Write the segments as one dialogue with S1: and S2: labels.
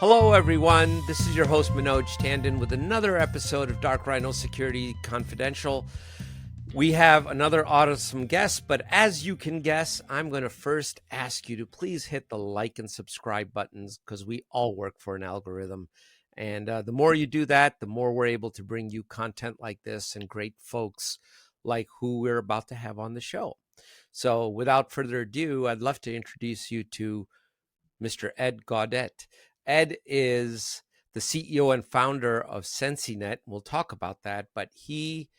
S1: Hello, everyone. This is your host, Manoj Tandon, with another episode of Dark Rhino Security Confidential. We have another awesome guest, but as you can guess, I'm going to first ask you to please hit the like and subscribe buttons because we all work for an algorithm. And the more you do that, the more we're able to bring you content like this and great folks like who we're about to have on the show. So without further ado, I'd love to introduce you to Mr. Ed Gaudet. Ed is the CEO and founder of SensiNet. We'll talk about that, but he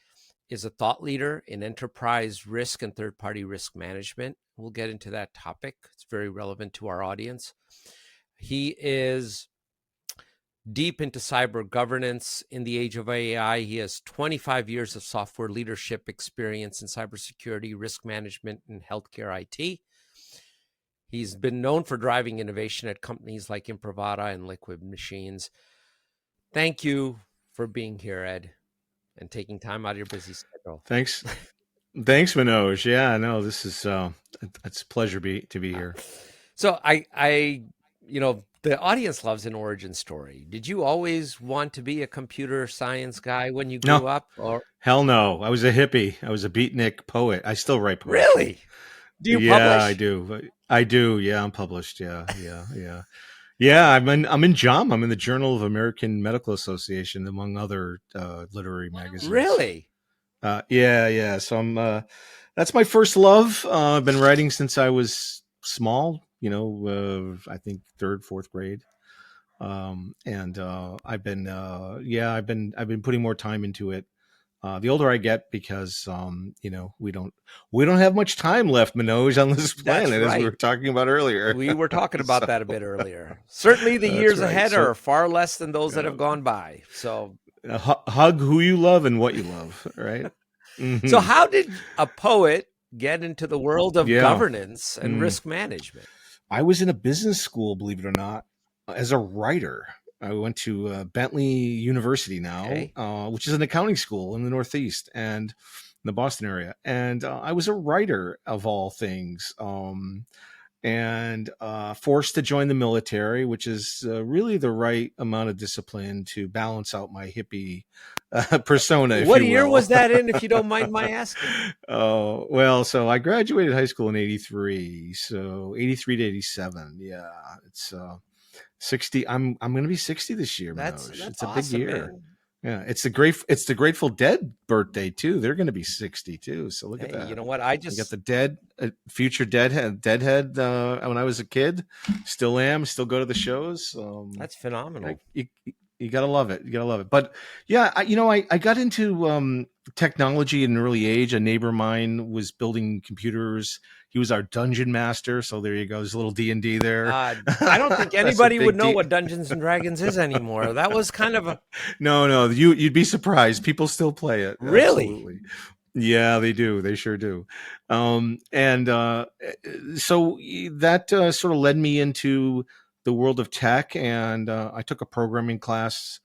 S1: is a thought leader in enterprise risk and third-party risk management. We'll get into that topic. It's very relevant to our audience. He is deep into cyber governance in the age of AI. He has 25 years of software leadership experience in cybersecurity, risk management, and healthcare IT. He's been known for driving innovation at companies like Imprivata and Liquid Machines. Thank you for being here, Ed, and taking time out of your busy schedule.
S2: Thanks, Manoj. Yeah, no, this is it's a pleasure to be here.
S1: So the audience loves an origin story. Did you always want to be a computer science guy when you grew up? Or
S2: hell no, I was a hippie. I was a beatnik poet. I still write poetry.
S1: Really? Do you publish?
S2: Yeah, I do. Yeah, I'm published. Yeah. Yeah, I'm in JAM. I'm in the Journal of American Medical Association, among other literary magazines.
S1: Really?
S2: Yeah. So I'm. That's my first love. I've been writing since I was small. I think third, fourth grade. And I've been putting more time into it. The older I get, because we don't have much time left, Manoj, on this planet,
S1: right.
S2: as we were talking about earlier.
S1: We were talking about that a bit earlier. Certainly, the years ahead are far less than those that have gone by. So,
S2: hug who you love and what you love, right? Mm-hmm.
S1: So, how did a poet get into the world of governance and risk management?
S2: I was in a business school, believe it or not, as a writer. I went to Bentley University now, which is an accounting school in the Northeast and in the Boston area. And I was a writer of all things, and forced to join the military, which is really the right amount of discipline to balance out my hippie persona.
S1: What year was that in, if you don't mind my asking?
S2: Oh, well, so I graduated high school in 83. So 83 to 87. Yeah, it's 60. I'm going to be 60 this year.
S1: That's
S2: it's
S1: awesome,
S2: a big year.
S1: Man.
S2: Yeah, it's the Grateful Dead birthday too. They're going to be 60 too. So look at that.
S1: You know what?
S2: You got the future Deadhead. When I was a kid, still go to the shows.
S1: That's phenomenal.
S2: You gotta love it. But yeah, I got into technology at an early age. A neighbor of mine was building computers. He was our dungeon master. So there you go. There's a little D&D there.
S1: I don't think anybody would know what Dungeons and Dragons is anymore. That was kind of a...
S2: No, you'd be surprised. People still play it.
S1: Really?
S2: Absolutely. Yeah, they do. They sure do. So that sort of led me into the world of tech, and I took a programming class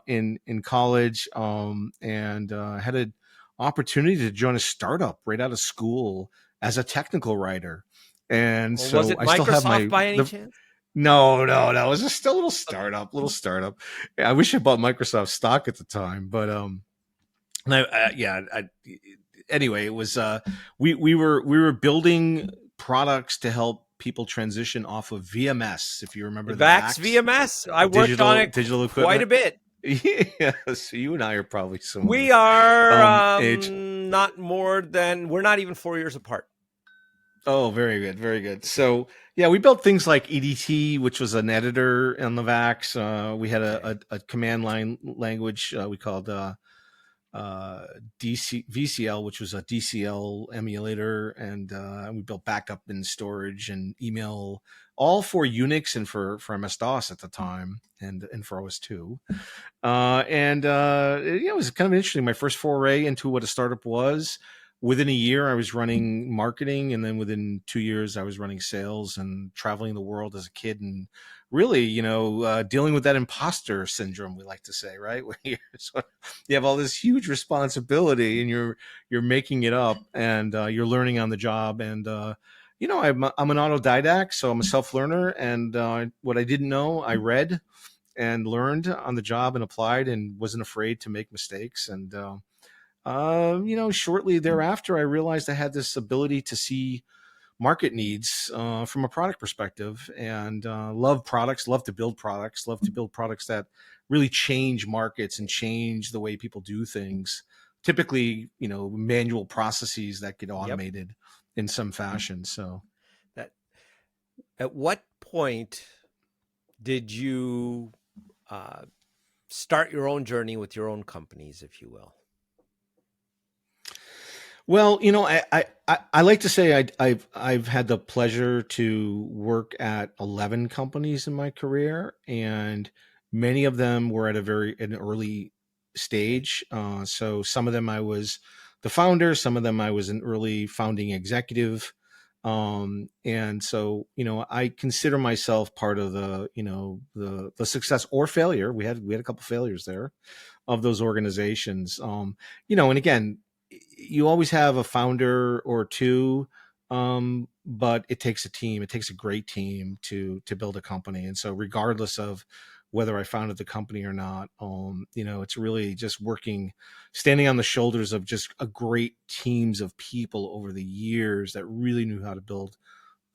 S2: in college, and had an opportunity to join a startup right out of school as a technical writer. And so
S1: was it
S2: I still have
S1: Microsoft by any chance?
S2: No. It was just a little startup. I wish I bought Microsoft stock at the time, but anyway, it was we were building products to help people transition off of VMS. If you remember the
S1: VAX VMS, I worked on it quite a bit.
S2: Yeah, so you and I are probably similar.
S1: We are not more than, we're not even 4 years apart.
S2: Oh, very good. So yeah, we built things like EDT, which was an editor on the VAX. We had a command line language we called VCL, which was a DCL emulator, and we built backup and storage and email, all for Unix and for MS-DOS at the time, and for OS2. It was kind of interesting. My first foray into what a startup was. Within a year, I was running marketing, and then within 2 years, I was running sales and traveling the world as a kid, and really, dealing with that imposter syndrome, we like to say, right? Where you have all this huge responsibility, and you're making it up, and you're learning on the job, and I'm an autodidact, so I'm a self learner, and what I didn't know, I read and learned on the job and applied, and wasn't afraid to make mistakes. And shortly thereafter, I realized I had this ability to see market needs from a product perspective, and love to build products, that really change markets and change the way people do things. Typically, manual processes that get
S1: Yep.
S2: automated in some fashion. So,
S1: That at what point did you uh, start your own journey with your own companies, if you will?
S2: well, I like to say I've had the pleasure to work at 11 companies in my career, and many of them were at an early
S1: Okay.
S2: stage. So some of them I was the founder, some of them I was an early founding executive, and so I consider myself part of the success or failure. We had a couple failures there of those organizations. And again, you always have a founder or two, but it takes a team. It takes a great team to build a company. And so, regardless of whether I founded the company or not, it's really just standing on the shoulders of just a great teams of people over the years that really knew how to build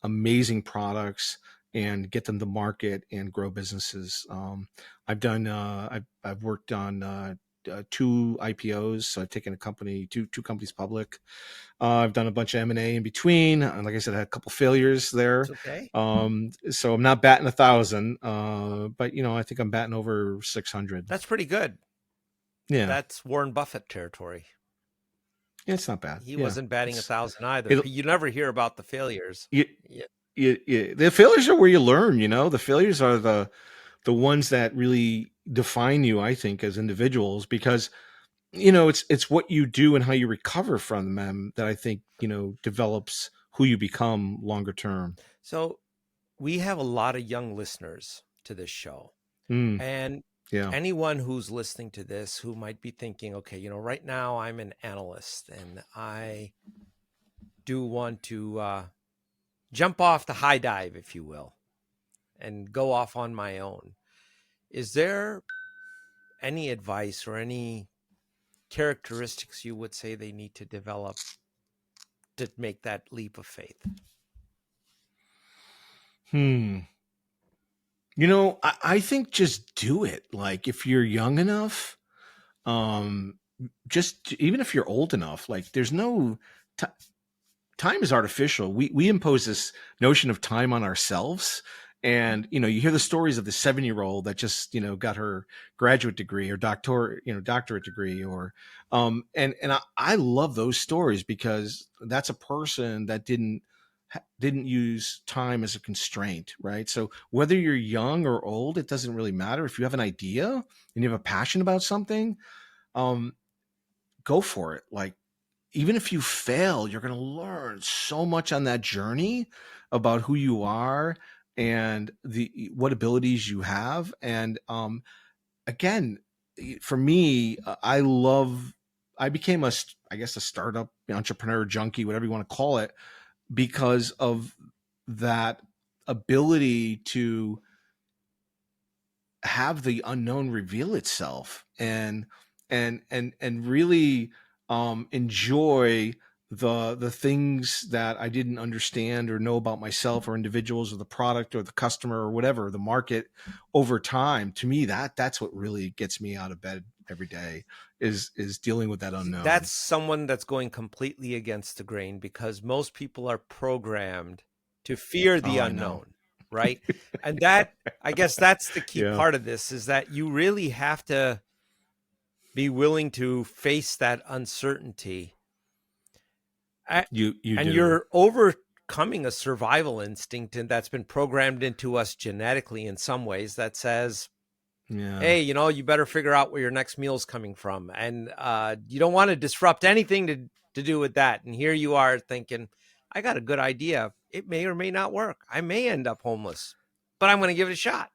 S2: amazing products and get them to market and grow businesses. I've worked on two IPOs, so I've taken two companies public. I've done a bunch of M&A in between, and like I said, I had a couple failures
S1: It's
S2: there.
S1: okay.
S2: So I'm not batting 1,000, but I think I'm batting over 600.
S1: That's pretty good.
S2: Yeah,
S1: That's Warren Buffett territory.
S2: yeah, it's not bad.
S1: He
S2: Yeah,
S1: wasn't batting a
S2: it's
S1: thousand either.
S2: it.
S1: You never hear about the failures.
S2: You,
S1: Yeah.
S2: the failures are where you learn. The failures are the ones that really define you, I think, as individuals, because it's what you do and how you recover from them that I think develops who you become longer term.
S1: So we have a lot of young listeners to this show.
S2: Mm,
S1: And
S2: yeah.
S1: anyone who's listening to this who might be thinking, okay, right now I'm an analyst and I do want to jump off the high dive, if you will, and go off on my own. Is there any advice or any characteristics you would say they need to develop to make that leap of faith?
S2: Hmm. I think just do it. Like, if you're young enough, um, just even if you're old enough, like there's no t- time is artificial. We impose this notion of time on ourselves. And you hear the stories of the 7-year-old that just got her graduate degree or doctorate degree, or I love those stories because that's a person that didn't use time as a constraint, right? So whether you're young or old, it doesn't really matter. If you have an idea and you have a passion about something, um, go for it. Like, even if you fail, you're going to learn so much on that journey about who you are and the what abilities you have. And again, for me, I became I guess a startup entrepreneur junkie, whatever you want to call it, because of that ability to have the unknown reveal itself, and really enjoy the things that I didn't understand or know about myself or individuals or the product or the customer or whatever the market over time. To me, that's what really gets me out of bed every day, is dealing with that
S1: That's
S2: unknown.
S1: someone that's going completely against the grain because most people are programmed to fear the
S2: Oh, I know.
S1: unknown, right? And that, I guess that's the key
S2: Yeah,
S1: part of this is that you really have to be willing to face that uncertainty.
S2: you
S1: And
S2: do.
S1: you're overcoming a survival instinct and that's been programmed into us genetically in some ways that says,
S2: Yeah.
S1: hey, you better figure out where your next meal's coming from. And you don't want to disrupt anything to do with that. And here you are thinking, I got a good idea. It may or may not work. I may end up homeless, but I'm going to give it a shot.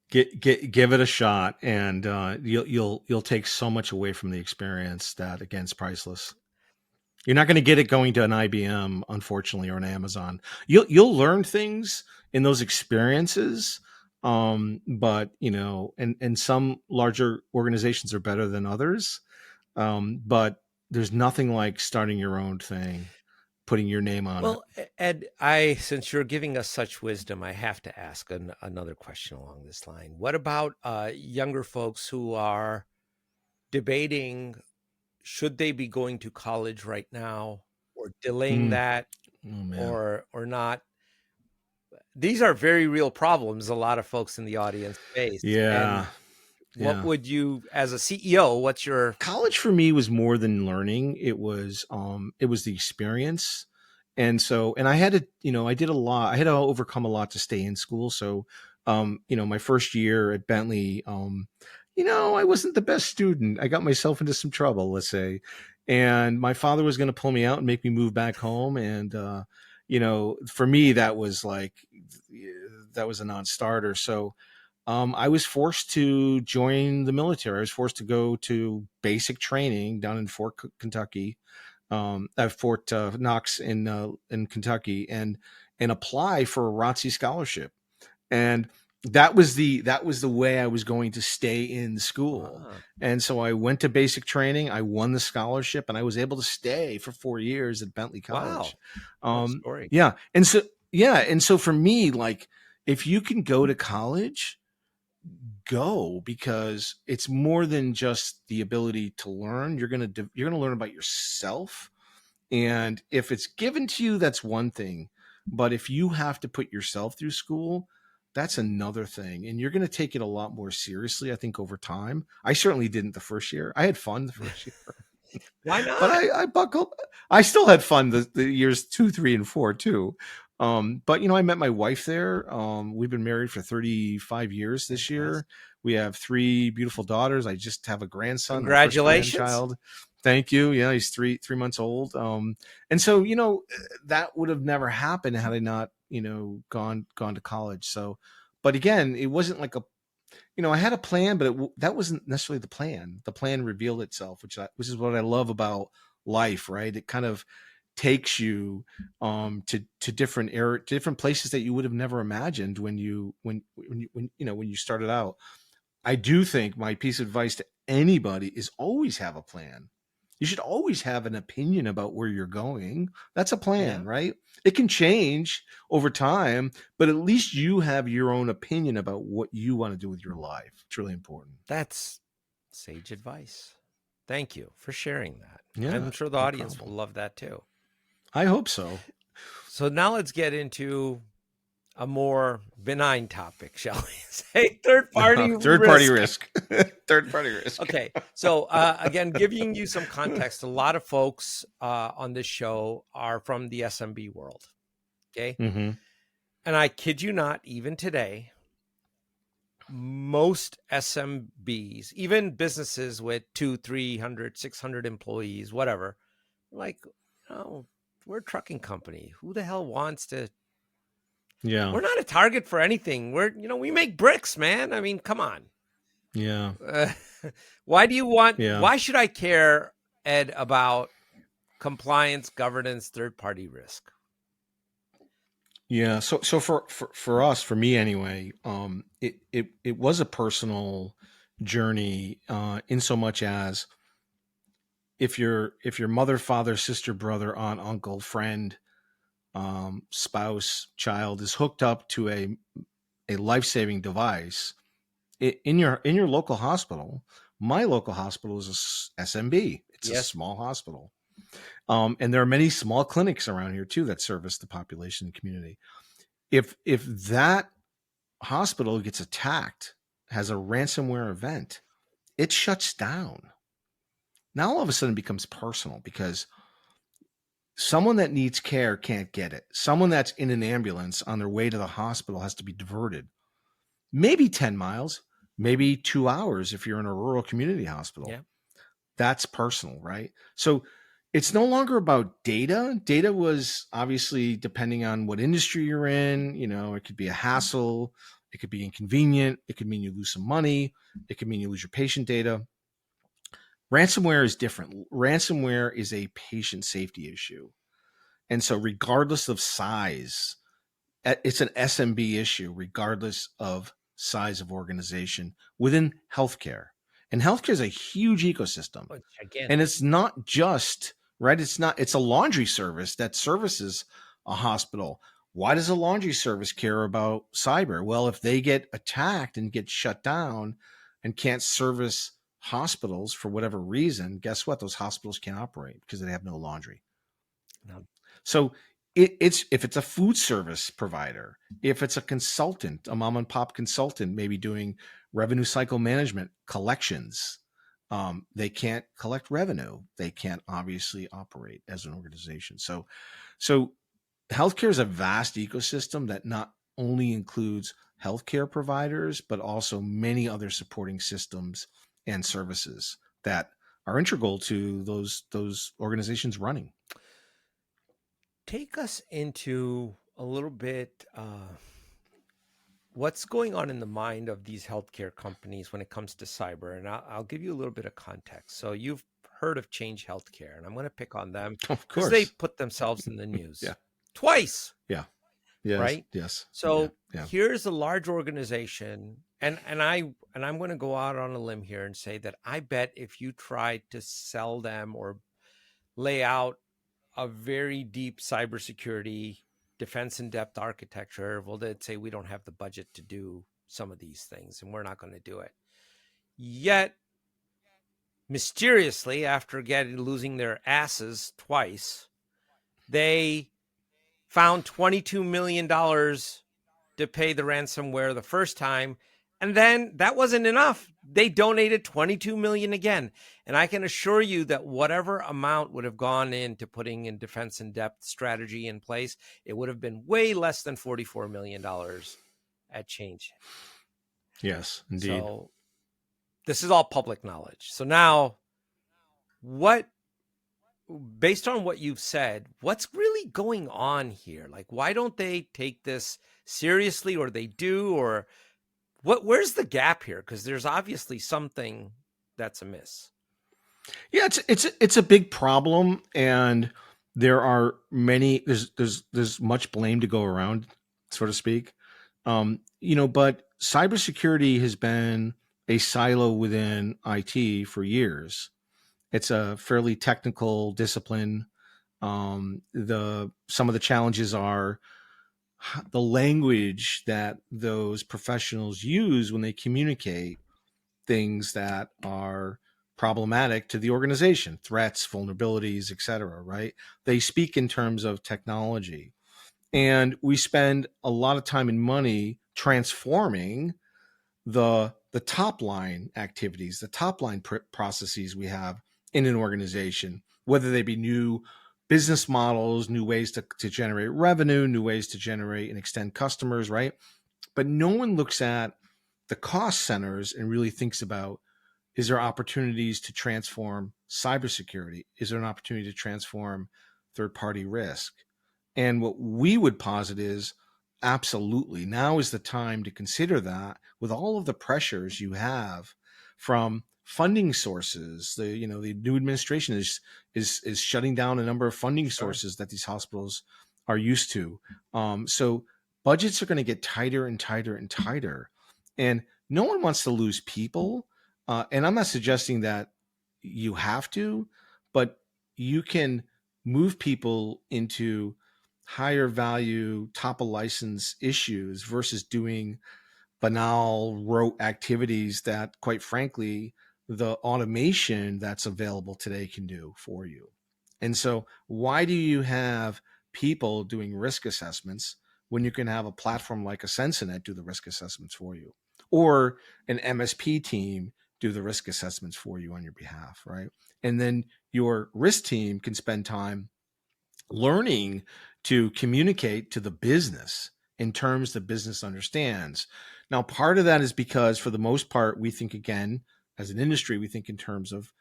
S2: Give it a shot, and you'll take so much away from the experience that, again, is priceless. You're not going to get it going to an IBM, unfortunately, or an Amazon. You'll learn things in those experiences, but and some larger organizations are better than others. But there's nothing like starting your own thing, putting your name on it.
S1: Well, Ed, since you're giving us such wisdom, I have to ask another question along this line. What about younger folks who are debating should they be going to college right now, or delaying
S2: Mm.
S1: that,
S2: Oh man.
S1: or not? These are very real problems a lot of folks in the audience face.
S2: Yeah.
S1: And what
S2: Yeah.
S1: would you, as a CEO, what's your
S2: College for me was more than learning. It was the experience. And I had to, I did a lot. I had to overcome a lot to stay in school. So my first year at Bentley, I wasn't the best student. I got myself into some trouble, let's say. And my father was going to pull me out and make me move back home. And for me that was a non-starter. So I was forced to join the military. I was forced to go to basic training down in Kentucky, at Fort Knox in Kentucky, and apply for a ROTC scholarship. And that was the way I was going to stay in school.
S1: ah,
S2: And so I went to basic training. I won the scholarship, and I was able to stay for 4 years at Bentley
S1: wow,
S2: College.
S1: what a story.
S2: Yeah, and so for me, like, if you can go to college, go, because it's more than just the ability to learn. You're gonna learn about yourself, and if it's given to you, that's one thing. But if you have to put yourself through school, that's another thing, and you're going to take it a lot more seriously, I think, over time. I certainly didn't the first year. I had fun the first year,
S1: Why
S2: but
S1: not?
S2: I buckled. I still had fun the years 2, 3, and 4 too. But I met my wife there. We've been married for 35 years this year.
S1: Fantastic.
S2: We have 3 beautiful daughters. I just have a grandson, my first
S1: Congratulations.
S2: grandchild. Thank you. Yeah, he's 3 months old. And so that would have never happened had I not gone to college. So, but again, it wasn't like I had a plan, but that wasn't necessarily the plan. The plan revealed itself, which is what I love about life, right? It kind of takes you to different places that you would have never imagined when you started out. I do think my piece of advice to anybody is always have a plan. You should always have an opinion about where you're going. That's a
S1: Yeah,
S2: plan, right? It can change over time, but at least you have your own opinion about what you want to do with your life. It's really important.
S1: that's sage advice. Thank you for sharing that.
S2: Yeah,
S1: I'm sure the
S2: no
S1: audience will
S2: problem.
S1: love that too.
S2: I hope so.
S1: So now let's get into a more benign topic, shall we say? Third party
S2: Third party
S1: risk.
S2: risk. Third party risk.
S1: Okay. So, again, giving you some context, a lot of folks on this show are from the SMB world. Okay.
S2: Mm-hmm.
S1: And I kid you not, even today, most SMBs, even businesses with 200, 300, 600 employees, whatever, like, we're a trucking company. Who the hell wants to?
S2: Yeah.
S1: We're not a target for anything. We make bricks, man. I mean, come on.
S2: Yeah. Yeah.
S1: Why should I care, Ed, about compliance, governance, third party risk?
S2: Yeah. So for us, for me anyway, it was a personal journey, in so much as if your mother, father, sister, brother, aunt, uncle, friend, spouse, child is hooked up to a life-saving device in your local hospital. My local hospital is a SMB. It's a
S1: Yes.
S2: small hospital. And there are many small clinics around here too that service the population and community. If that hospital gets attacked, has a ransomware event, it shuts down. Now all of a sudden it becomes personal because someone that needs care can't get it. Someone that's in an ambulance on their way to the hospital has to be diverted. Maybe 10 miles, maybe 2 hours if you're in a rural community hospital.
S1: Yeah.
S2: That's personal, right? So it's no longer about data. Data was obviously, depending on what industry you're in, it could be a hassle, it could be inconvenient, it could mean you lose some money, it could mean you lose your patient data. Ransomware is different. Ransomware is a patient safety issue. And so, regardless of size, it's an SMB issue, regardless of size of organization within healthcare. And healthcare is a huge ecosystem.
S1: Oh, it's gigantic.
S2: And it's not just, right? It's a laundry service that services a hospital. Why does a laundry service care about cyber? Well, if they get attacked and get shut down and can't service hospitals for whatever reason, guess what? Those hospitals can't operate because they have no laundry.
S1: No.
S2: So it's if it's a food service provider, if it's a consultant, a mom and pop consultant, maybe doing revenue cycle management collections, they can't collect revenue. They can't obviously operate as an organization. So healthcare is a vast ecosystem that not only includes healthcare providers, but also many other supporting systems and services that are integral to those organizations running.
S1: Take us into a little bit what's going on in the mind of these healthcare companies when it comes to cyber. And I'll give you a little bit of context. So you've heard of Change Healthcare, and I'm going to pick on them because they put themselves in the news twice.
S2: Yeah. Yes.
S1: Right.
S2: Yes.
S1: So here's a large organization, and I'm going to go out on a limb here and say that I bet if you tried to sell them or lay out a very deep cybersecurity defense in depth architecture, well, they'd say we don't have the budget to do some of these things and we're not going to do it. Yet, mysteriously, after losing their asses twice, they found $22 million to pay the ransomware the first time. And then that wasn't enough. They donated $22 million again. And I can assure you that whatever amount would have gone into putting in defense in depth strategy in place, it would have been way less than $44 million at Change.
S2: Yes, indeed.
S1: So this is all public knowledge. So now based on what you've said, what's really going on here? Like, why don't they take this seriously, or they do, or where's the gap here? Because there's obviously something that's amiss.
S2: Yeah, it's a big problem, and there are many. There's much blame to go around, so to speak. But cybersecurity has been a silo within IT for years. It's a fairly technical discipline. Some of the challenges are the language that those professionals use when they communicate things that are problematic to the organization, threats, vulnerabilities, etc. Right? They speak in terms of technology, and we spend a lot of time and money transforming the top line activities, the top line processes we have in an organization, whether they be new business models, new ways to generate revenue, new ways to generate and extend customers, right? But no one looks at the cost centers and really thinks about, is there opportunities to transform cybersecurity? Is there an opportunity to transform third-party risk? And what we would posit is, absolutely, now is the time to consider that with all of the pressures you have from funding sources. The new administration is shutting down a number of funding sources that these hospitals are used to. So budgets are going to get tighter and tighter and tighter, and no one wants to lose people. And I'm not suggesting that you have to, but you can move people into higher value, top of license issues versus doing banal rote activities that, quite frankly, the automation that's available today can do for you. And so why do you have people doing risk assessments when you can have a platform like a Sensinet do the risk assessments for you, or an MSP team do the risk assessments for you on your behalf, right? And then your risk team can spend time learning to communicate to the business in terms the business understands. Now, part of that is because, for the most part, we think, again, as an industry, we think in terms of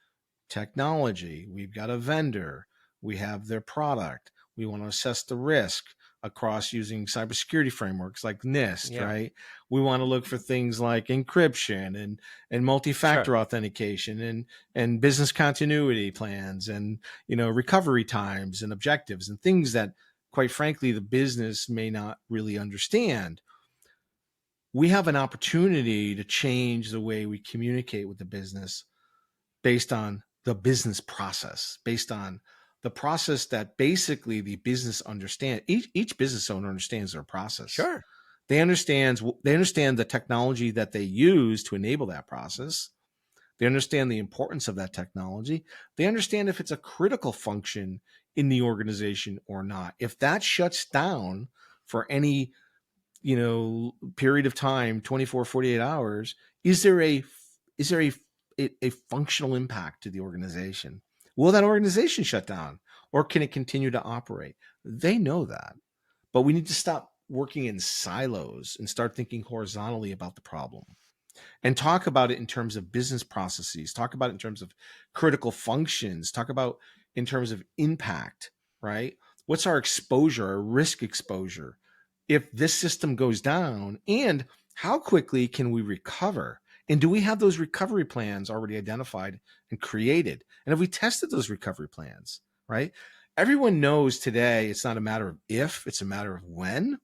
S2: technology. We've got a vendor, we have their product, we want to assess the risk across using cybersecurity frameworks like NIST,
S1: Yeah.
S2: right? We want to look for things like encryption and multi-factor
S1: Sure.
S2: authentication and business continuity plans and recovery times and objectives and things that, quite frankly, the business may not really understand. We have an opportunity to change the way we communicate with the business based on the business process, based on the process that basically the business understand. Each business owner understands their process.
S1: Sure.
S2: They understand the technology that they use to enable that process. They understand the importance of that technology. They understand if it's a critical function in the organization or not. If that shuts down for any period of time, 24, 48 hours, is there a functional impact to the organization? Will that organization shut down, or can it continue to operate? They know that, but we need to stop working in silos and start thinking horizontally about the problem and talk about it in terms of business processes, talk about it in terms of critical functions, talk about in terms of impact, right? What's our exposure, our risk exposure if this system goes down, and how quickly can we recover? And do we have those recovery plans already identified and created? And have we tested those recovery plans, right? Everyone knows today it's not a matter of if, it's a matter of when.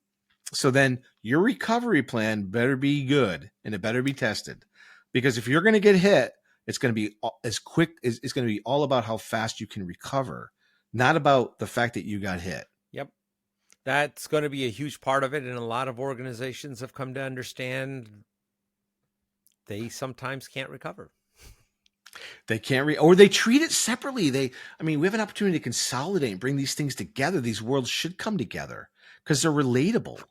S2: So then your recovery plan better be good and it better be tested, because if you're going to get hit, it's going to be as quick as it's going to be all about how fast you can recover, not about the fact that you got hit.
S1: Yep. That's going to be a huge part of it. And a lot of organizations have come to understand they sometimes can't recover.
S2: They can't or they treat it separately. We have an opportunity to consolidate and bring these things together. These worlds should come together because they're relatable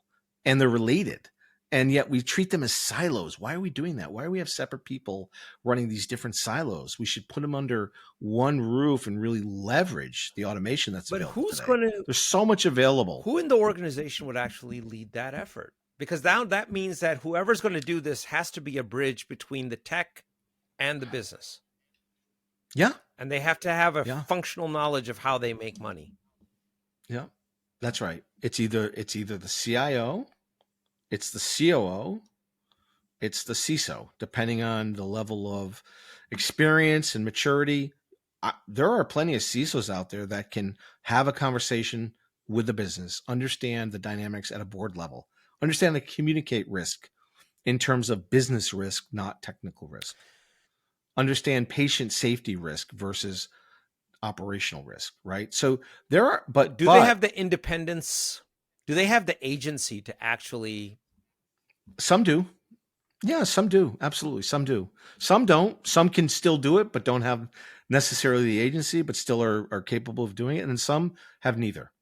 S2: and they're related. And yet we treat them as silos. Why are we doing that? Why do we have separate people running these different silos? We should put them under one roof and really leverage the automation that's available. But who's going to? There's so much available.
S1: Who in the organization would actually lead that effort? Because now that means that whoever's going to do this has to be a bridge between the tech and the business.
S2: Yeah.
S1: And they have to have a functional knowledge of how they make money.
S2: Yeah, that's right. It's either the CIO, it's the COO, it's the CISO, depending on the level of experience and maturity. There are plenty of CISOs out there that can have a conversation with the business, understand the dynamics at a board level, understand the communicate risk in terms of business risk, not technical risk. Understand patient safety risk versus operational risk, right? So there are, but
S1: they have the independence? Do they have the agency to actually?
S2: Some do. Yeah, some do. Absolutely. Some do. Some don't. Some can still do it, but don't have necessarily the agency, but still are capable of doing it. And then some have neither.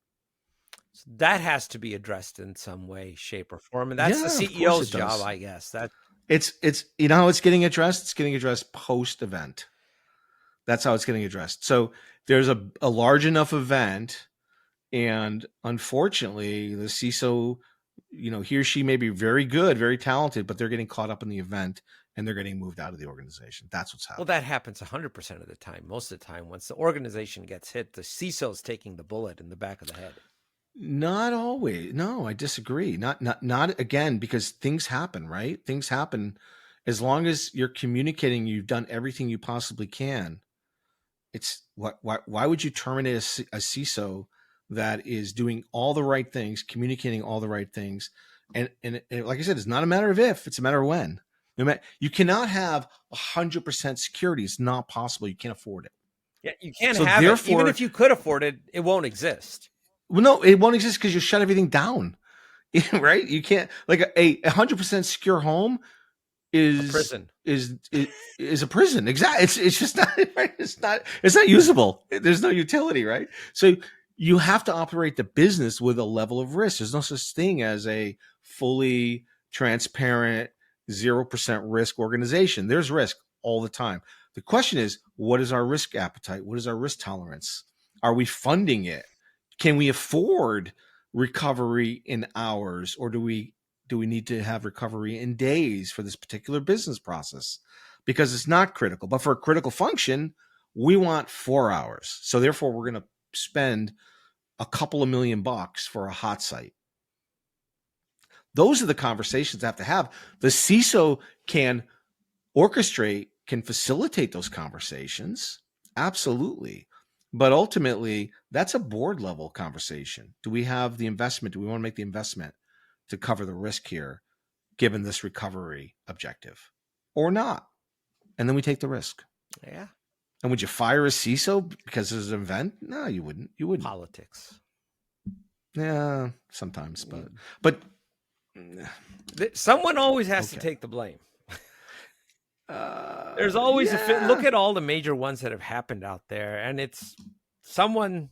S1: So that has to be addressed in some way, shape, or form. And that's the CEO's job, I guess.
S2: It's how it's getting addressed. It's getting addressed post-event. That's how it's getting addressed. So there's a large enough event, and unfortunately, the CISO, he or she may be very good, very talented, but they're getting caught up in the event and they're getting moved out of the organization. That's what's happening.
S1: Well, that happens 100% of the time. Most of the time, once the organization gets hit, the CISO's taking the bullet in the back of the head.
S2: Not always. No, I disagree. Not again, because things happen, right? Things happen. As long as you're communicating, you've done everything you possibly can. It's why would you terminate a CISO that is doing all the right things, communicating all the right things? And like I said, it's not a matter of if, it's a matter of when. You cannot have 100% security. It's not possible. You can't afford it.
S1: Yeah, you can't have it. Even if you could afford it, it won't exist.
S2: Well, no, it won't exist because you shut everything down, right? You can't, like a 100% secure home is
S1: a prison.
S2: Is a prison. Exactly. It's just not, right? It's not usable. There's no utility, right? So you have to operate the business with a level of risk. There's no such thing as a fully transparent 0% risk organization. There's risk all the time. The question is, what is our risk appetite? What is our risk tolerance? Are we funding it? Can we afford recovery in hours, or do we need to have recovery in days for this particular business process? Because it's not critical. But for a critical function, we want 4 hours. So therefore, we're going to spend a couple of $1 million for a hot site, Those are the conversations I have to have. The CISO can orchestrate, can facilitate those conversations. Absolutely. But ultimately, that's a board level conversation. Do we have the investment? Do we want to make the investment to cover the risk here, given this recovery objective or not? And then we take the risk.
S1: Yeah.
S2: And would you fire a CISO because there's an event? No, you wouldn't. You wouldn't.
S1: Politics.
S2: Yeah, sometimes, but
S1: someone always has to take the blame. There's always look at all the major ones that have happened out there, and it's someone.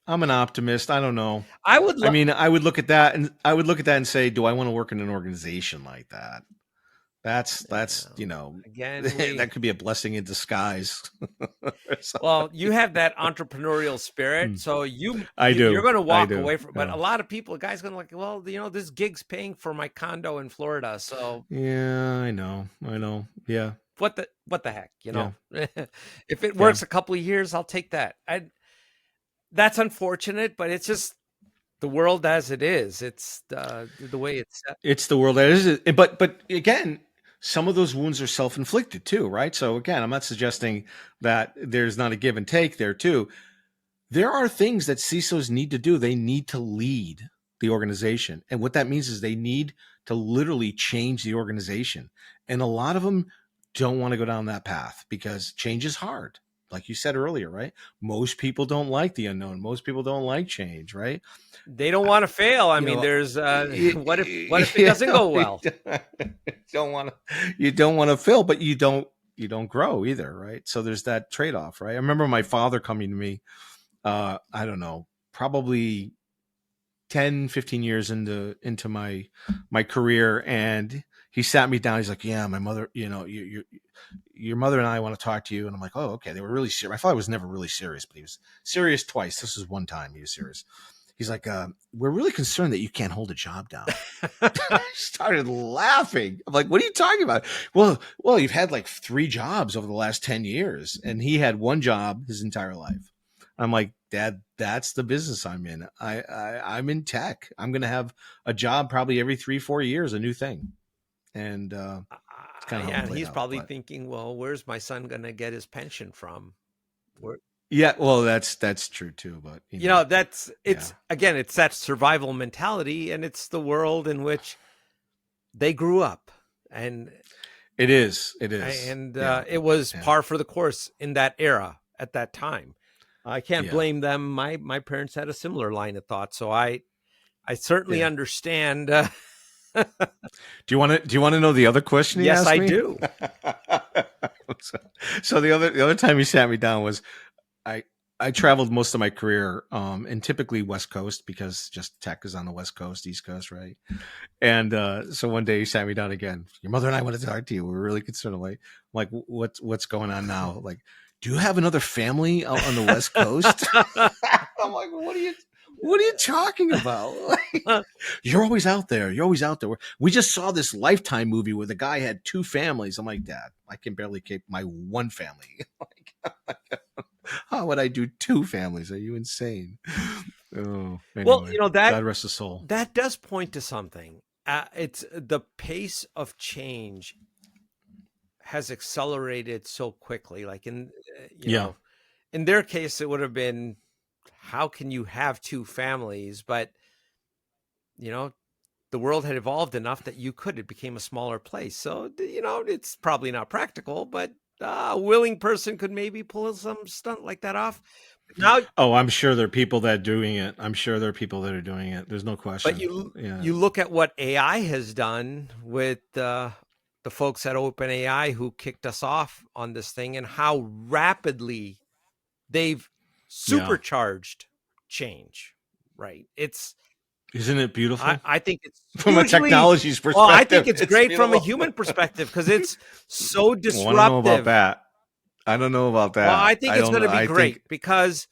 S2: I'm an optimist. I don't know. I would look at that and say, do I want to work in an organization like that? That's again, that could be a blessing in disguise.
S1: Well, you have that entrepreneurial spirit, so you're going to walk away from. But a lot of people, guys, going to like, well, this gig's paying for my condo in Florida, so
S2: yeah, I know, yeah.
S1: What the heck, if it works a couple of years, I'll take that. That's unfortunate, but it's just the world as it is. It's the way it's set.
S2: It's the world as it is. But again, some of those wounds are self-inflicted too, right? So again, I'm not suggesting that there's not a give and take there too. There are things that CISOs need to do. They need to lead the organization. And what that means is they need to literally change the organization. And a lot of them don't want to go down that path because change is hard. Like you said earlier, right? Most people don't like the unknown. Most people don't like change, right?
S1: They don't want to fail. I mean, there's what if it doesn't go well?
S2: You don't want to fail, but you don't grow either, right? So there's that trade-off, right? I remember my father coming to me, I don't know, probably 10, 15 years into my career, and he sat me down. He's like, yeah, my mother, your mother and I want to talk to you. And I'm like, oh, okay. They were really serious. My father was never really serious, but he was serious twice. This was one time he was serious. He's like, we're really concerned that you can't hold a job down. I started laughing. I'm like, what are you talking about? Well, you've had like 3 jobs over the last 10 years. And he had 1 job his entire life. I'm like, Dad, that's the business I'm in. I'm in tech. I'm going to have a job probably every 3-4 years, a new thing. And it's kind of
S1: and he's probably thinking, well, where's my son going to get his pension from?
S2: Yeah, well, that's true too. But
S1: again, it's that survival mentality, and it's the world in which they grew up, and
S2: it is,
S1: and it was par for the course in that era at that time. I can't blame them. My parents had a similar line of thought, so I certainly understand.
S2: Do you want to know the other question?
S1: Yes, I do.
S2: So the other time he sat me down was, I traveled most of my career, and typically West Coast because just tech is on the West Coast, East Coast, right? And so one day he sat me down again. Your mother and I want to talk to you. We're really concerned. I'm like, what's going on now? Like, do you have another family out on the West Coast? I'm like, what are you talking about? You're always out there. We just saw this Lifetime movie where the guy had 2 families. I'm like, Dad, I can barely keep my 1 family. How would I do 2 families? Are you insane? Oh, anyway, well, God rest his soul.
S1: That does point to something. It's the pace of change has accelerated so quickly. Like in their case, it would have been, how can you have 2 families? But the world had evolved enough that you could. It became a smaller place. So it's probably not practical, but a willing person could maybe pull some stunt like that off. Now,
S2: I'm sure there are people that are doing it. There's no question.
S1: But you look at what AI has done with the folks at OpenAI who kicked us off on this thing, and how rapidly they've supercharged change. Right?
S2: Isn't it beautiful?
S1: I think it's
S2: from a technology's perspective.
S1: Well, I think it's great from a human perspective because it's so disruptive.
S2: I don't know about that.
S1: Well, I think it's going to be great because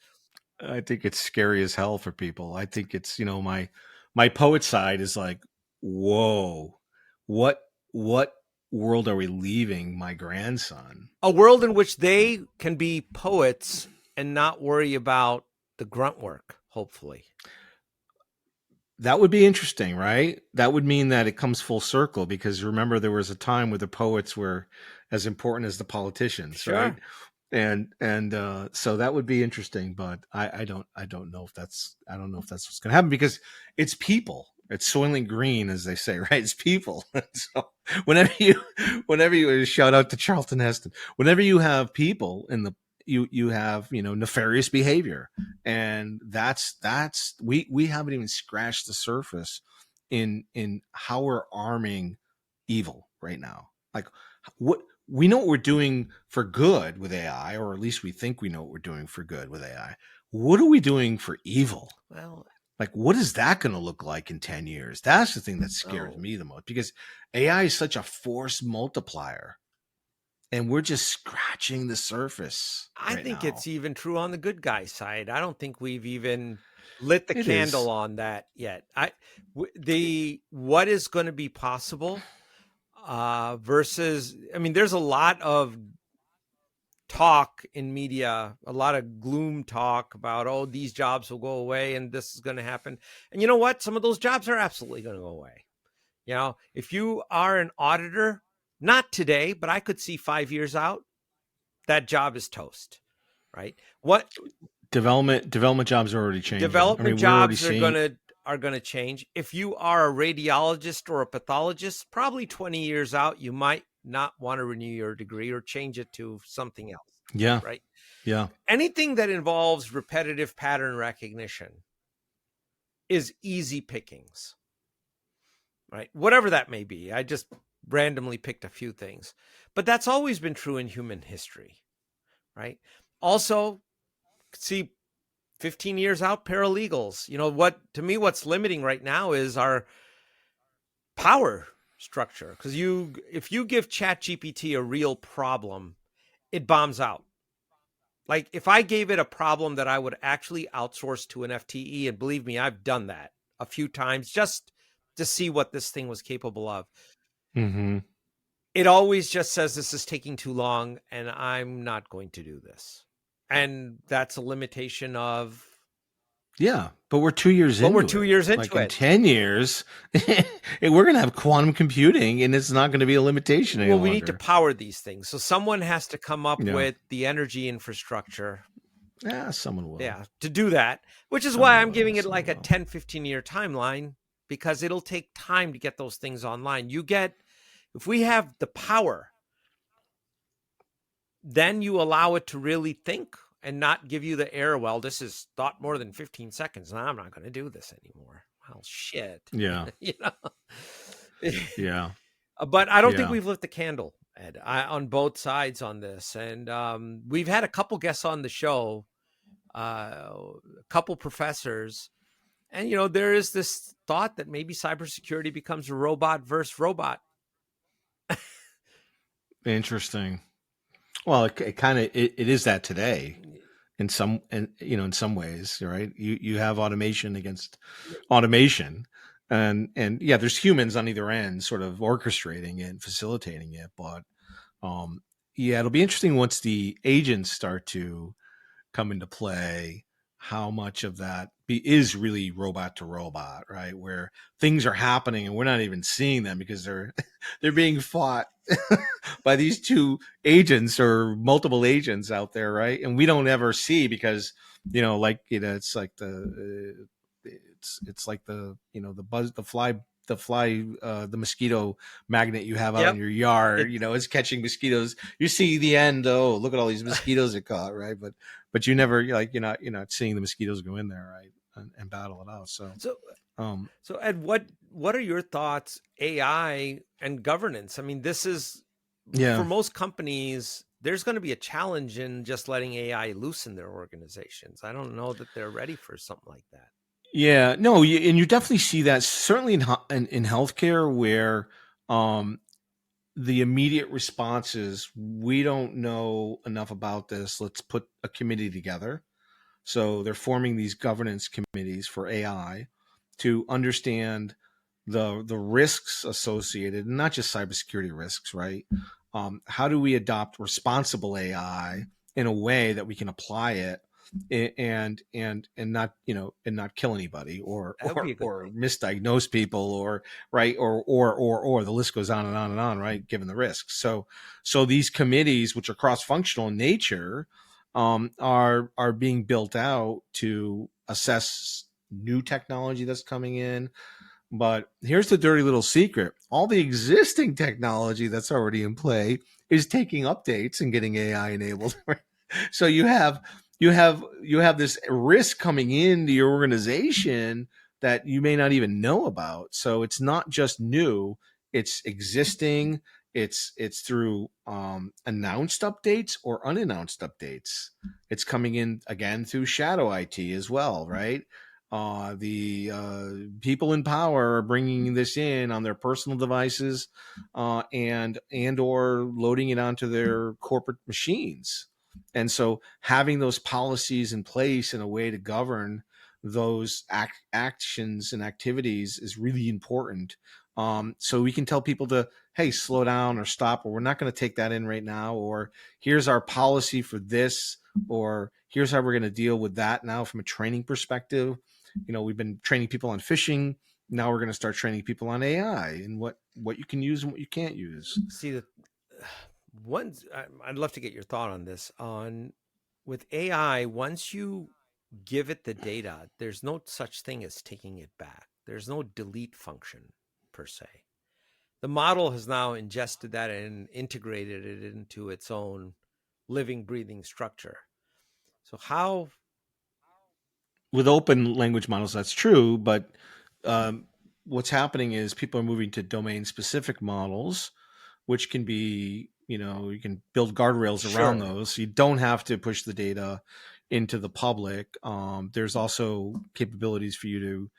S2: I think it's scary as hell for people. I think it's, my poet side is like, whoa, what world are we leaving my grandson?
S1: A world in which they can be poets and not worry about the grunt work, hopefully.
S2: That would be interesting, right? That would mean that it comes full circle, because remember, there was a time where the poets were as important as the politicians, right?
S1: Sure.
S2: And so that would be interesting, but I don't know if that's what's going to happen, because it's people. It's Soylent Green, as they say, right? It's people. So whenever you shout out to Charlton Heston, whenever you have people in the you have nefarious behavior, and that's we haven't even scratched the surface in how we're arming evil right now. Like, what we know what we're doing for good with AI, or at least we think we know what we're doing for good with AI. What are we doing for evil?
S1: Well,
S2: Like, what is that going to look like in 10 years? That's the thing that scares me the most, because AI is such a force multiplier, and we're just scratching the surface
S1: I
S2: right
S1: think
S2: now.
S1: it's even true on the good guy side. I don't think we've even lit the
S2: It
S1: candle
S2: is.
S1: on that yet. The what is going to be possible versus, I mean, there's a lot of talk in media, a lot of gloom talk about, oh, these jobs will go away and this is going to happen. And you know what? Some of those jobs are absolutely going to go away. If you are an auditor, not today, but I could see 5 years out, that job is toast, right? What
S2: Development jobs are already changing. I
S1: development
S2: mean, we're already
S1: jobs are
S2: seeing.
S1: going to change. If you are a radiologist or a pathologist, probably 20 years out, you might not want to renew your degree or change it to something else,
S2: Yeah,
S1: right?
S2: yeah.
S1: Anything that involves repetitive pattern recognition is easy pickings, right? Whatever that may be. I just randomly picked a few things, but that's always been true in human history, right? Also, see 15 years out, paralegals. To me, what's limiting right now is our power structure. Because if you give ChatGPT a real problem, it bombs out. Like, if I gave it a problem that I would actually outsource to an FTE, and believe me, I've done that a few times just to see what this thing was capable of.
S2: Mm-hmm.
S1: It always just says, this is taking too long and I'm not going to do this. And that's a limitation of,
S2: Yeah, but we're 2 years
S1: but we're
S2: into
S1: 2 years
S2: it. Like,
S1: into
S2: in
S1: it.
S2: 10 years, we're going to have quantum computing, and it's not going to be a limitation any
S1: Well, we need to
S2: longer.
S1: power these things. So someone has to come up
S2: Yeah.
S1: with the energy infrastructure,
S2: Yeah, someone will.
S1: yeah, to do that, which is why
S2: Someone
S1: I'm
S2: will.
S1: giving it like a 10, 15-year timeline, because it'll take time to get those things online. If we have the power, then you allow it to really think and not give you the error, well, this is thought more than 15 seconds. No, I'm not going to do this anymore. Well, shit.
S2: Yeah.
S1: you know?
S2: Yeah.
S1: But I don't think
S2: Yeah.
S1: we've lit the candle, Ed, on both sides on this. And we've had a couple guests on the show, a couple professors. And, there is this thought that maybe cybersecurity becomes a robot versus robot.
S2: Interesting. Well, it kind of it is that today in some ways, right? You have automation against automation, and yeah, there's humans on either end sort of orchestrating it and facilitating it, but yeah, it'll be interesting once the agents start to come into play, how much of that is really robot to robot, right? Where things are happening and we're not even seeing them, because they're they're being fought by these two agents or multiple agents out there, right? And we don't ever see, because it's like it's like the buzz, the mosquito magnet you have out in
S1: Yep.
S2: your yard,
S1: It's
S2: it's catching mosquitoes. You see the end. Oh, look at all these mosquitoes it caught, right? But you're not seeing the mosquitoes go in there, right, and battle it out. So
S1: so
S2: um
S1: so Ed, what are your thoughts, AI and governance? I mean, this is, for
S2: yeah.
S1: most companies, there's going to be a challenge in just letting AI loose in their organizations. I don't know that they're ready for something like that.
S2: Yeah, no, and you definitely see that certainly in healthcare, where um, the immediate response is, we don't know enough about this. Let's put a committee together. So they're forming these governance committees for AI to understand the risks associated, and not just cybersecurity risks, right? How do we adopt responsible AI in a way that we can apply it and not, and not kill anybody, or
S1: That would be a good
S2: or
S1: thing.
S2: misdiagnose people, or right, or the list goes on and on and on, right, given the risks. So these committees, which are cross-functional in nature, are being built out to assess new technology that's coming in. But here's the dirty little secret: all the existing technology that's already in play is taking updates and getting AI enabled. So you have this risk coming into your organization that you may not even know about. So it's not just new; it's existing. It's through announced updates or unannounced updates. It's coming in again through shadow IT as well, right? The people in power are bringing this in on their personal devices, and or loading it onto their corporate machines. And so having those policies in place and a way to govern those actions and activities is really important. So we can tell people to, hey, slow down or stop, or we're not going to take that in right now, or here's our policy for this, or here's how we're going to deal with that now from a training perspective. We've been training people on phishing. Now we're going to start training people on AI and what you can use and what you can't use.
S1: See that once I'd love to get your thought on this. On with AI, once you give it the data, there's no such thing as taking it back. There's no delete function per se. The model has now ingested that and integrated it into its own living, breathing structure. So how?
S2: With open language models, that's true, but um, what's happening is people are moving to domain specific models, which can be, you can build guardrails around
S1: Sure.
S2: those. So you don't have to push the data into the public. There's also capabilities for you to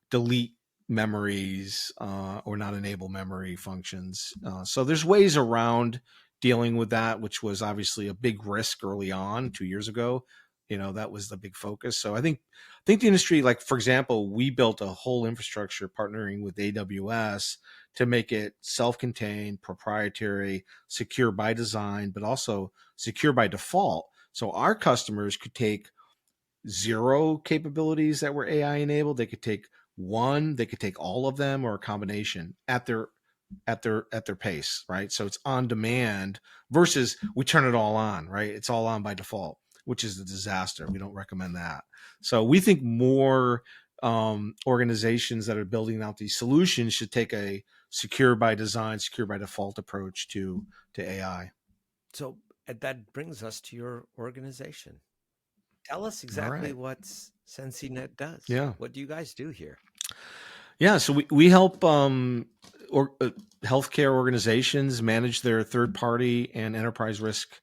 S2: delete memories, or not enable memory functions. So there's ways around dealing with that, which was obviously a big risk early on 2 years ago. That was the big focus. So I think the industry, like for example, we built a whole infrastructure partnering with AWS to make it self-contained, proprietary, secure by design, but also secure by default. So our customers could take zero capabilities that were AI enabled. They could take one, they could take all of them, or a combination at their pace, right? So it's on demand versus we turn it all on, right? It's all on by default, which is a disaster. We don't recommend that. So we think more organizations that are building out these solutions should take a secure by design, secure by default approach to AI.
S1: So that brings us to your organization. Tell us
S2: All
S1: exactly
S2: right.
S1: what SensiNet does.
S2: Yeah.
S1: What do you guys do here?
S2: Yeah, so we help healthcare organizations manage their third party and enterprise risk,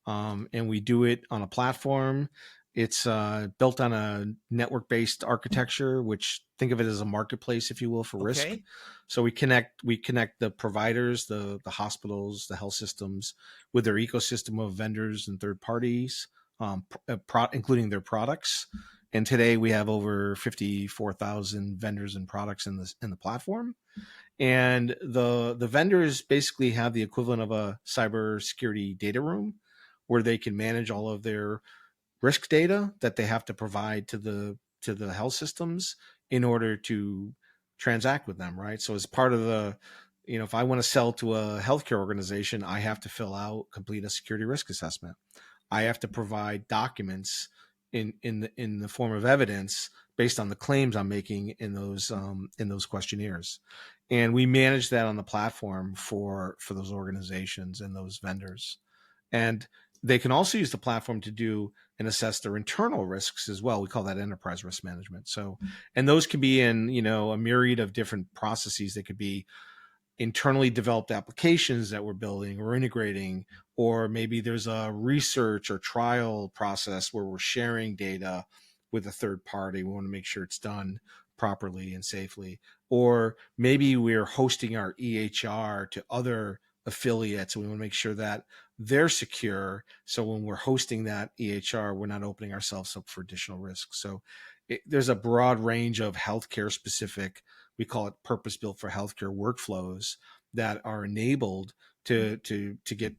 S2: and we do it on a platform. It's built on a network based architecture, which think of it as a marketplace, if you will, for risk.
S1: Okay.
S2: So we connect the providers, the hospitals, the health systems, with their ecosystem of vendors and third parties, including their products. And today we have over 54,000 vendors and products in the platform. And the vendors basically have the equivalent of a cybersecurity data room where they can manage all of their risk data that they have to provide to the health systems in order to transact with them, right? So as part of if I want to sell to a healthcare organization, I have to complete a security risk assessment. I have to provide documents in the form of evidence based on the claims I'm making in those questionnaires, and we manage that on the platform for those organizations and those vendors. And they can also use the platform to do and assess their internal risks as well. We call that enterprise risk management. So, and those can be in a myriad of different processes. They could be internally developed applications that we're building or integrating, or maybe there's a research or trial process where we're sharing data with a third party. We want to make sure it's done properly and safely. Or maybe we're hosting our EHR to other affiliates, and we want to make sure that they're secure. So when we're hosting that EHR, we're not opening ourselves up for additional risk. So there's a broad range of healthcare specific, we call it purpose built for healthcare workflows that are enabled to get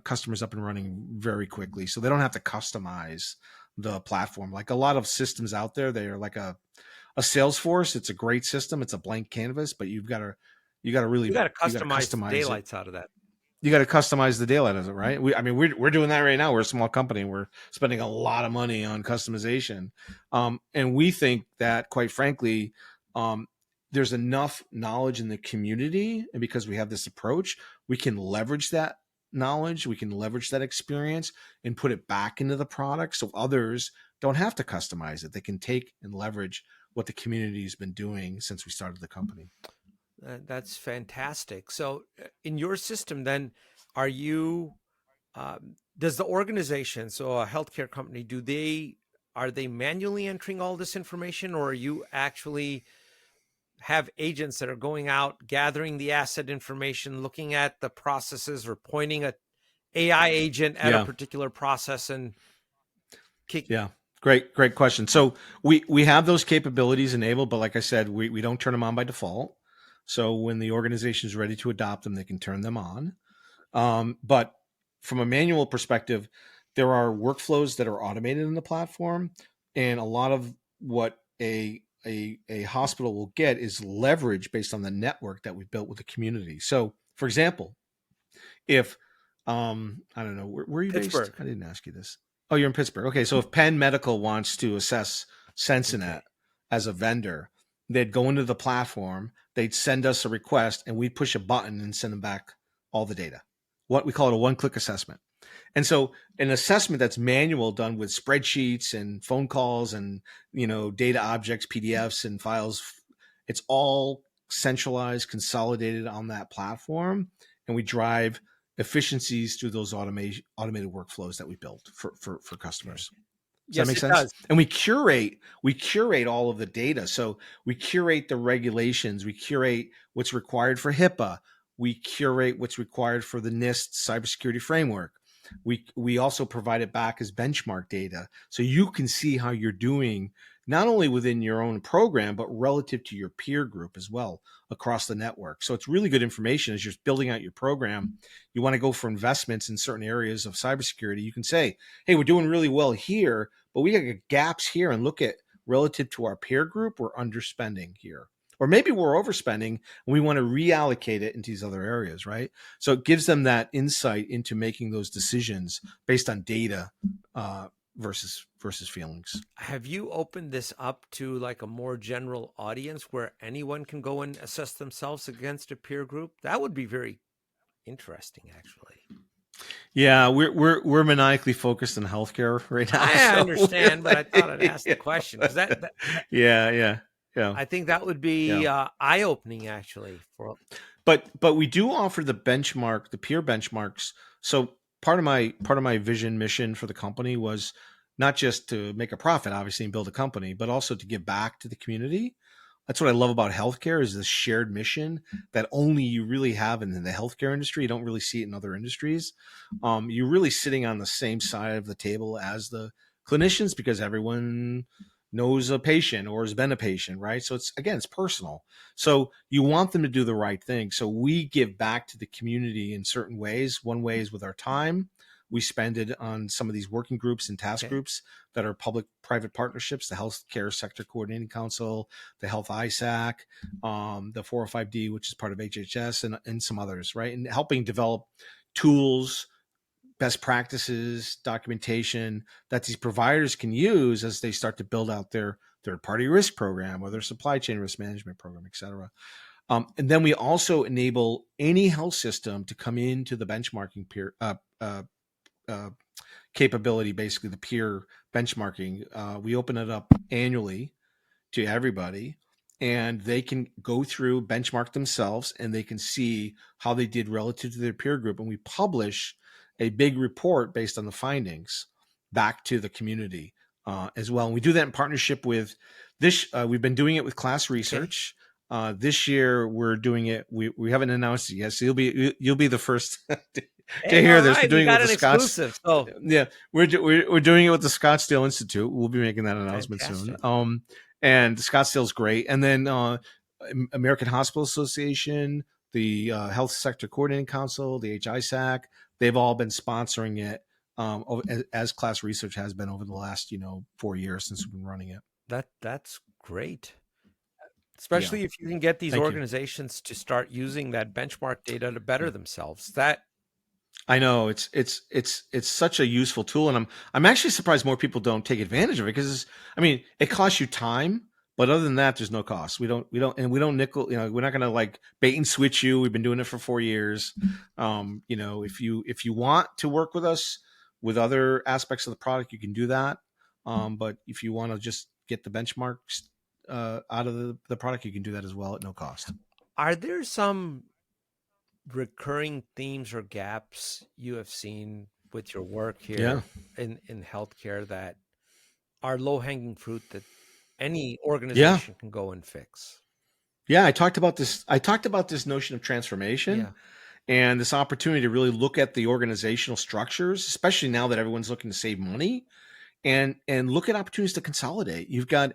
S2: customers up and running very quickly, so they don't have to customize the platform. Like a lot of systems out there, they are like a Salesforce. It's a great system. It's a blank canvas, but you got to really
S1: You got to
S2: you got to
S1: customize the
S2: customize it.
S1: daylights out of that.
S2: You got to customize the deal out of it, right? We're doing that right now. We're a small company. We're spending a lot of money on customization, and we think that, quite frankly, there's enough knowledge in the community, and because we have this approach, we can leverage that knowledge, we can leverage that experience, and put it back into the product, so others don't have to customize it. They can take and leverage what the community has been doing since we started the company.
S1: That's fantastic. So in your system, then, are you, does the organization, so a healthcare company, are they manually entering all this information, or are you actually have agents that are going out, gathering the asset information, looking at the processes, or pointing a AI agent at a particular process and
S2: Yeah. Great question. So we have those capabilities enabled, but like I said, we don't turn them on by default. So when the organization is ready to adopt them, they can turn them on. But from a manual perspective, there are workflows that are automated in the platform, and a lot of what a hospital will get is leverage based on the network that we've built with the community. So, for example, if I don't know, where are you
S1: Pittsburgh?
S2: based? I didn't ask you this. Oh, you're in Pittsburgh. Okay, so if Penn Medical wants to assess Sensinet as a vendor, they'd go into the platform, they'd send us a request, and we'd push a button and send them back all the data. What we call it a one-click assessment. And so an assessment that's manual, done with spreadsheets and phone calls and data objects, PDFs and files, it's all centralized, consolidated on that platform, and we drive efficiencies through those automated workflows that we built for customers. Does that make sense?
S1: Does.
S2: And we curate all of the data. So we curate the regulations, we curate what's required for HIPAA, we curate what's required for the NIST cybersecurity framework. We also provide it back as benchmark data, so you can see how you're doing, not only within your own program, but relative to your peer group as well across the network. So it's really good information as you're building out your program. You want to go for investments in certain areas of cybersecurity. You can say, hey, we're doing really well here, but we got gaps here, and look at relative to our peer group, we're underspending here. Or maybe we're overspending and we want to reallocate it into these other areas, right? So it gives them that insight into making those decisions based on data versus feelings.
S1: Have you opened this up to like a more general audience where anyone can go and assess themselves against a peer group? That would be very interesting, actually.
S2: Yeah, we're maniacally focused on healthcare right now.
S1: I understand, but I thought I'd ask the question because that
S2: yeah.
S1: I think that would be eye-opening, actually.
S2: But we do offer the peer benchmarks. So part of my vision mission for the company was not just to make a profit, obviously, and build a company, but also to give back to the community. That's what I love about healthcare, is this shared mission that only you really have in the healthcare industry. You don't really see it in other industries. You're really sitting on the same side of the table as the clinicians, because everyone knows a patient or has been a patient, right? So it's personal. So you want them to do the right thing. So we give back to the community in certain ways. One way is with our time. We spend it on some of these working groups and task groups that are public-private partnerships, the Healthcare Sector Coordinating Council, the Health ISAC, the 405D, which is part of HHS, and some others, right? And helping develop tools, best practices, documentation that these providers can use as they start to build out their third-party risk program or their supply chain risk management program, et cetera. And then we also enable any health system to come into the benchmarking peer capability, basically the peer benchmarking. We open it up annually to everybody, and they can go through, benchmark themselves, and they can see how they did relative to their peer group. And we publish a big report based on the findings back to the community as well. And we do that in partnership with this. We've been doing it with Class Research. This year we're doing it. We haven't announced it yet, so you'll be the first to hear this. We're doing it with the
S1: exclusive. So
S2: yeah, we're doing it with the Scottsdale Institute. We'll be making that announcement soon. And Scottsdale's great. And then American Hospital Association, the Health Sector Coordinating Council, the HISAC, they've all been sponsoring it as class research has been over the last 4 years since we've been running it.
S1: That's great.
S2: Yeah.
S1: Especially if you can get these
S2: Thank you.
S1: organizations to start using that benchmark data to better themselves. That
S2: I know it's such a useful tool, and I'm actually surprised more people don't take advantage of it because it costs you time, but other than that, there's no cost. We don't nickel. We're not going to like bait and switch you. We've been doing it for 4 years. If you want to work with us with other aspects of the product, you can do that. But if you want to just get the benchmarks out of the product, you can do that as well at no cost.
S1: Are there some recurring themes or gaps you have seen with your work here in healthcare that are low-hanging fruit that any organization can go and fix?
S2: Yeah, I talked about this notion of transformation and this opportunity to really look at the organizational structures, especially now that everyone's looking to save money, and look at opportunities to consolidate. You've got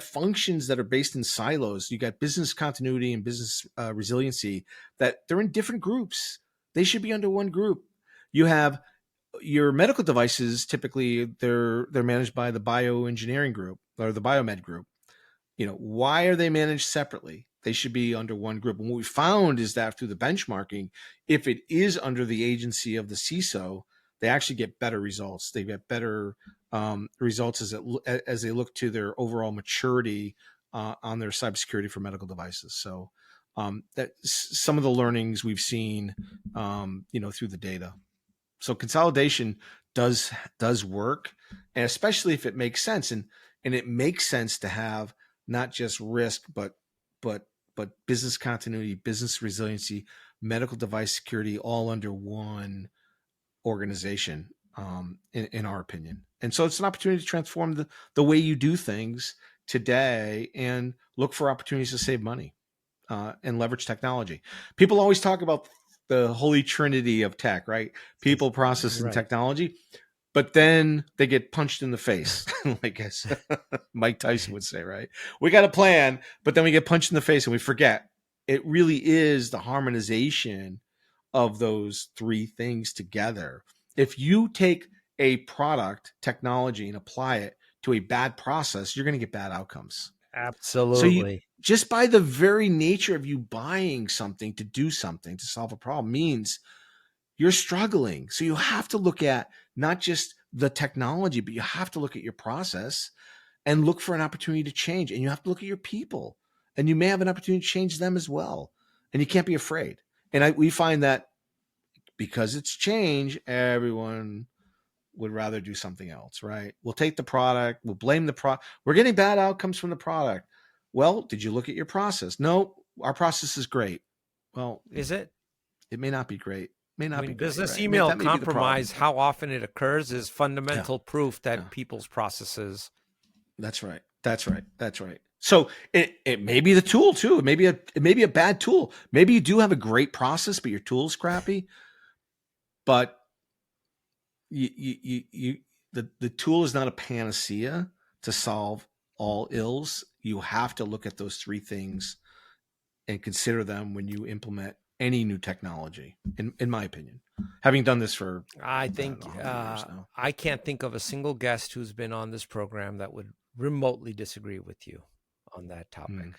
S2: functions that are based in silos. You got business continuity and business resiliency that they're in different groups. They should be under one group. You have your medical devices. Typically, they're managed by the bioengineering group or the biomed group. Why are they managed separately? They should be under one group. And what we found is that through the benchmarking, if it is under the agency of the CISO, they actually get better results. They get better results as they look to their overall maturity on their cybersecurity for medical devices. So that's some of the learnings we've seen, through the data. So consolidation does work, and especially if it makes sense, and it makes sense to have not just risk, but business continuity, business resiliency, medical device security, all under one organization, in our opinion. And so it's an opportunity to transform the way you do things today and look for opportunities to save money and leverage technology. People always talk about the holy trinity of tech, right? People, process, and technology. But then they get punched in the face, like as Mike Tyson would say, right? We got a plan, but then we get punched in the face and we forget. It really is the harmonization of those three things together. If you take a product, technology, and apply it to a bad process, you're going to get bad outcomes.
S1: Absolutely.
S2: So just by the very nature of you buying something to do something, to solve a problem, means you're struggling. So you have to look at not just the technology, but you have to look at your process and look for an opportunity to change. And you have to look at your people, and you may have an opportunity to change them as well. And you can't be afraid. And we find that because it's change, everyone would rather do something else, right? We'll take the product, we'll blame the product. We're getting bad outcomes from the product. Well, did you look at your process? No, our process is great. Well,
S1: is it?
S2: It may not be great. May not be
S1: business
S2: great, right?
S1: email compromise, how often it occurs is fundamental proof that people's processes.
S2: That's right. So it may be the tool too. It may be a bad tool. Maybe you do have a great process, but your tool's crappy. But the tool is not a panacea to solve all ills. You have to look at those three things and consider them when you implement any new technology, in my opinion. Having done this for,
S1: I think, I can't think of a single guest who's been on this program that would remotely disagree with you on that topic.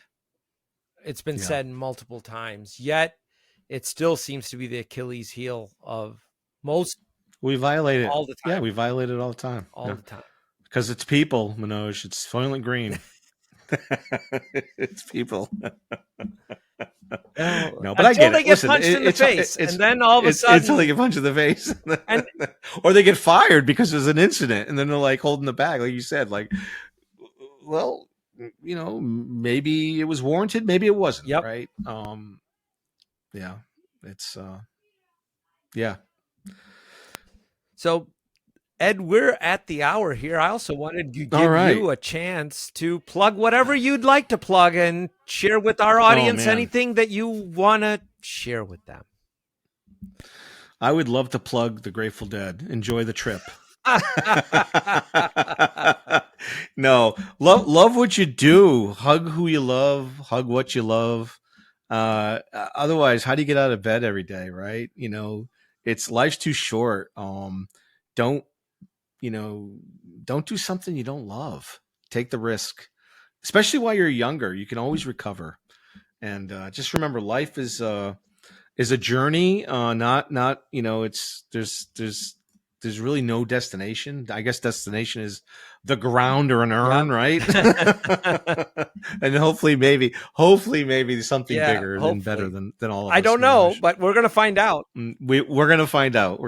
S1: It's been said multiple times, yet it still seems to be the Achilles heel of most.
S2: We violate it
S1: all the time.
S2: Yeah, we violate it all the time.
S1: All the time.
S2: Because it's people, Manoj. It's Soylent Green. It's people.
S1: No, but I get it. They get punched in the face, and then all of a sudden,
S2: until they get punched in the face, or they get fired because there's an incident, and then they're like holding the bag, like you said, like, well, maybe it was warranted, maybe it wasn't, right? Yeah, it's yeah.
S1: So, Ed, we're at the hour here. I also wanted to give you a chance to plug whatever you'd like to plug and share with our audience anything that you want to share with them.
S2: I would love to plug the Grateful Dead. Enjoy the trip. No, love what you do. Hug who you love. Hug what you love. Otherwise, how do you get out of bed every day, right? Life's too short. don't, don't do something you don't love. Take the risk, especially while you're younger. You can always recover. And just remember, life is a journey. Not it's there's really no destination. I guess destination is the ground or an urn, right? And hopefully maybe something bigger and better than all of us.
S1: I don't know, but we're gonna find out.
S2: We're gonna find out.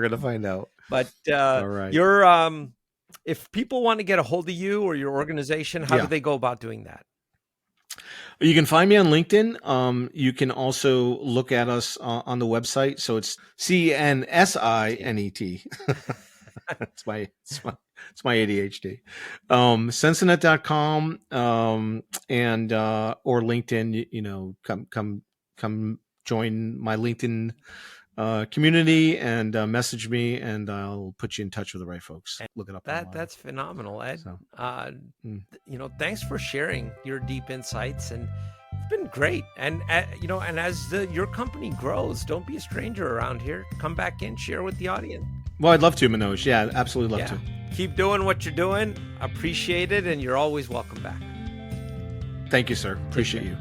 S1: But
S2: all right.
S1: You're if people want to get a hold of you or your organization, how do they go about doing that?
S2: You can find me on LinkedIn. You can also look at us on the website. So it's CNSINET. It's my ADHD. Sensinet.com and or LinkedIn. Come join my LinkedIn community and message me, and I'll put you in touch with the right folks. Look it up.
S1: That's phenomenal, Ed. So, thanks for sharing your deep insights, and it's been great. And and as your company grows, don't be a stranger around here. Come back in, share with the audience.
S2: Well, I'd love to, Manoj. Yeah, absolutely love to.
S1: Keep doing what you're doing. Appreciate it, and you're always welcome back.
S2: Thank you, sir. Appreciate you.